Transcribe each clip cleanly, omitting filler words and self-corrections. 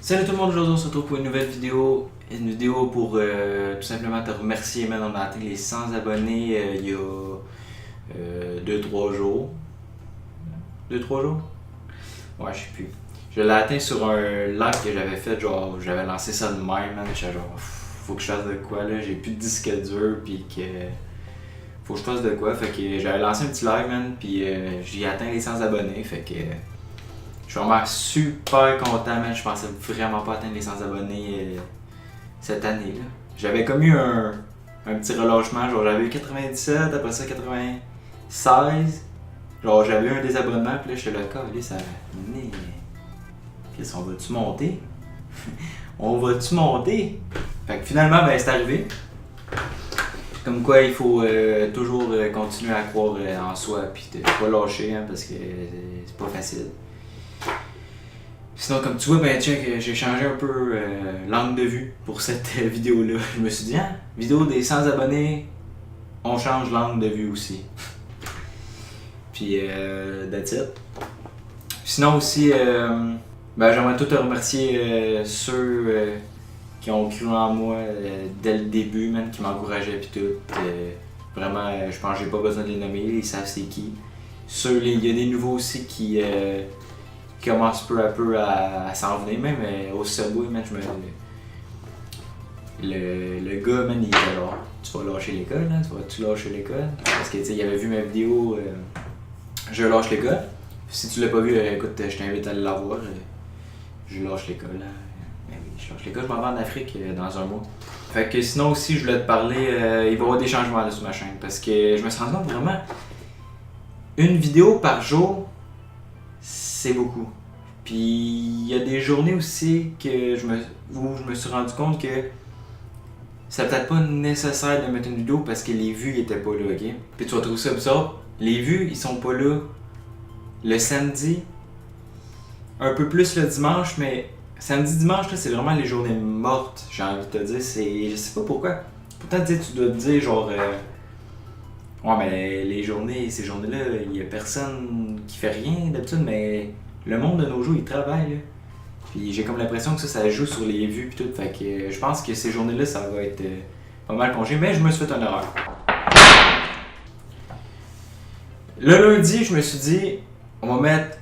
Salut tout le monde, aujourd'hui on se retrouve pour une nouvelle vidéo. Une vidéo pour tout simplement te remercier. Man, on a atteint les 100 abonnés il y a 2-3 jours. 2-3 jours? Ouais, je sais plus. Je l'ai atteint sur un live que j'avais fait, genre j'avais lancé ça de même, man. J'étais genre, faut que je fasse de quoi là, j'ai plus de disque dur, pis que faut que je fasse de quoi. Fait que j'avais lancé un petit live, man, pis j'ai atteint les 100 abonnés, fait que je suis vraiment super content, man. Je pensais vraiment pas atteindre les 100 abonnés cette année, là. J'avais comme eu un petit relâchement, genre j'avais eu 97, après ça 96. Genre j'avais eu un désabonnement, puis là j'étais là, calé, ça. Mais. Qu'est-ce qu'on va-tu monter? On va-tu monter? Fait que finalement, ben c'est arrivé. Comme quoi, il faut toujours continuer à croire en soi, puis de pas lâcher, hein, parce que c'est pas facile. Sinon, comme tu vois, ben tiens, j'ai changé un peu l'angle de vue pour cette vidéo-là. Je me suis dit, hein, vidéo des 100 abonnés, on change l'angle de vue aussi. Puis, that's it. Sinon aussi, ben j'aimerais tout te remercier ceux qui ont cru en moi dès le début, man, qui m'encourageaient pis tout. Vraiment, je pense que j'ai pas besoin de les nommer, ils savent c'est qui. Il y a des nouveaux aussi qui commencent peu à peu à s'en venir, même au Subway, man, le gars, man, il était là. Tu vas lâcher l'école, hein? Tu lâcher l'école? Parce que, tu sais, il avait vu ma vidéo Je lâche l'école. Si tu l'as pas vu, écoute, je t'invite à aller la voir. Je lâche l'école, hein? Ben oui, je lâche l'école, je m'en vais en Afrique dans un mois. Fait que sinon aussi, je voulais te parler, il va y avoir des changements là, sur ma chaîne. Parce que je me suis rendu compte vraiment, une vidéo par jour, c'est beaucoup. Puis il y a des journées aussi où je me suis rendu compte que c'est peut-être pas nécessaire de mettre une vidéo parce que les vues étaient pas là, ok? Puis tu vas trouver ça bizarre, les vues ils sont pas là le samedi, un peu plus le dimanche, mais samedi, dimanche, là, c'est vraiment les journées mortes, j'ai envie de te dire. Je sais pas pourquoi. Pourtant, tu dois te dire, genre, ouais, mais ces journées-là, il y a personne qui fait rien d'habitude, mais le monde de nos jours, il travaille, là. Puis j'ai comme l'impression que ça joue sur les vues pis tout. Fait que je pense que ces journées-là, ça va être pas mal congé, mais je me suis fait une erreur. Le lundi, je me suis dit, on va mettre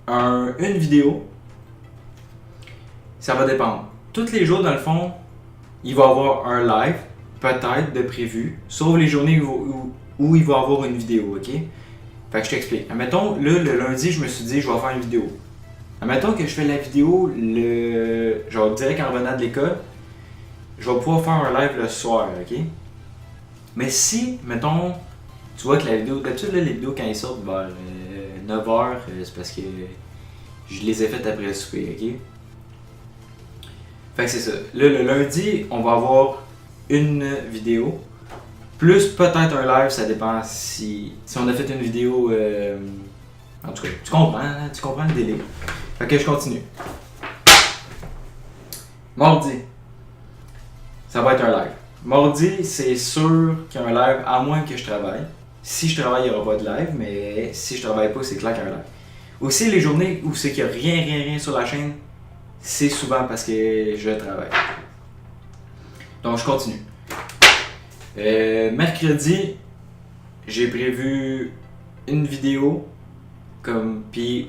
une vidéo. Ça va dépendre. Tous les jours, dans le fond, il va y avoir un live, peut-être de prévu, sauf les journées où il va y avoir une vidéo, ok? Fait que je t'explique. Admettons, là, le lundi, je me suis dit, je vais faire une vidéo. Admettons que je fais la vidéo, genre direct en revenant de l'école, je vais pouvoir faire un live le soir, ok? Mais si, mettons, tu vois que la vidéo, d'habitude, là, les vidéos quand ils sortent vers 9h, c'est parce que je les ai faites après le souper, ok? Fait que c'est ça. Là, le lundi, on va avoir une vidéo, plus peut-être un live, ça dépend si on a fait une vidéo. En tout cas, tu comprends le délire. Fait que je continue. Mardi, ça va être un live. Mardi, c'est sûr qu'il y a un live, à moins que je travaille. Si je travaille, il n'y aura pas de live, mais si je travaille pas, c'est clair qu'il y a un live. Aussi, les journées où c'est qu'il n'y a rien sur la chaîne, c'est souvent parce que je travaille. Donc, je continue. Mercredi, j'ai prévu une vidéo,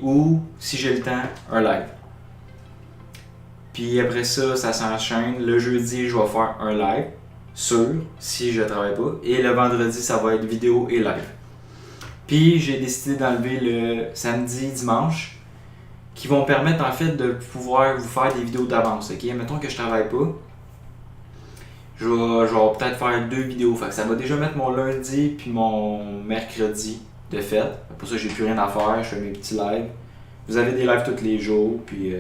ou, si j'ai le temps, un live. Puis après ça s'enchaîne. Le jeudi, je vais faire un live, sûr, si je travaille pas. Et le vendredi, ça va être vidéo et live. Puis j'ai décidé d'enlever le samedi, dimanche, qui vont permettre en fait de pouvoir vous faire des vidéos d'avance, ok? Mettons que je travaille pas, je vais peut-être faire 2 vidéos, fait que ça va déjà mettre mon lundi puis mon mercredi de fête. Pour ça, j'ai plus rien à faire, je fais mes petits lives. Vous avez des lives tous les jours, puis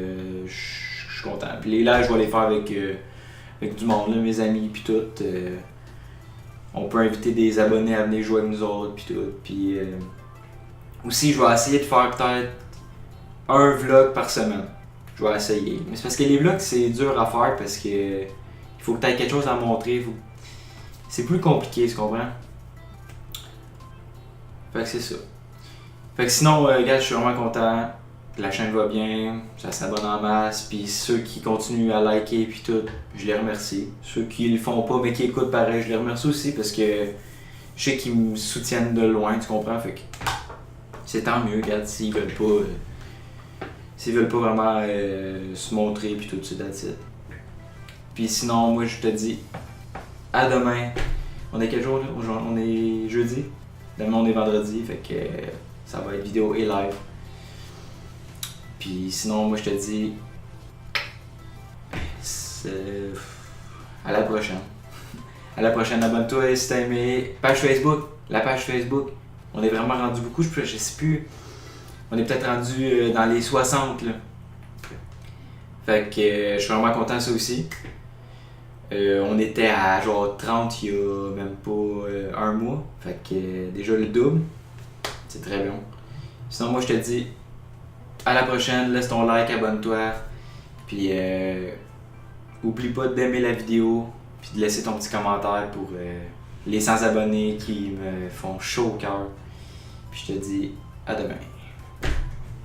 je suis content. Puis les lives, je vais les faire avec du monde, là, mes amis, puis tout. On peut inviter des abonnés à venir jouer avec nous autres, puis tout. Puis aussi, je vais essayer de faire peut-être un vlog par semaine. Je vais essayer. Mais c'est parce que les vlogs, c'est dur à faire parce que il faut que tu aies quelque chose à montrer. C'est plus compliqué, tu comprends? Fait que c'est ça. Fait que sinon, gars, je suis vraiment content. la chaîne va bien, ça s'abonne en masse, puis ceux qui continuent à liker puis tout, je les remercie. Ceux qui le font pas mais qui écoutent pareil, je les remercie aussi parce que je sais qu'ils me soutiennent de loin, tu comprends? Fait que c'est tant mieux, regarde, s'ils veulent pas vraiment se montrer puis tout ça, that's it. Puis sinon, moi je te dis à demain. On est quel jour là? On est jeudi. Demain on est vendredi, fait que ça va être vidéo et live. Puis sinon, moi je te dis à la prochaine. À la prochaine, abonne-toi si t'as aimé. Page Facebook, la page Facebook. On est vraiment rendu beaucoup, je sais plus. On est peut-être rendu dans les 60 là. Fait que je suis vraiment content de ça aussi. On était à genre 30 il y a même pas un mois. Fait que déjà le double. C'est très bon. Sinon moi je te dis à la prochaine, laisse ton like, abonne-toi. Puis oublie pas d'aimer la vidéo. Puis de laisser ton petit commentaire pour les 100 abonnés qui me font chaud au cœur. Puis je te dis à demain.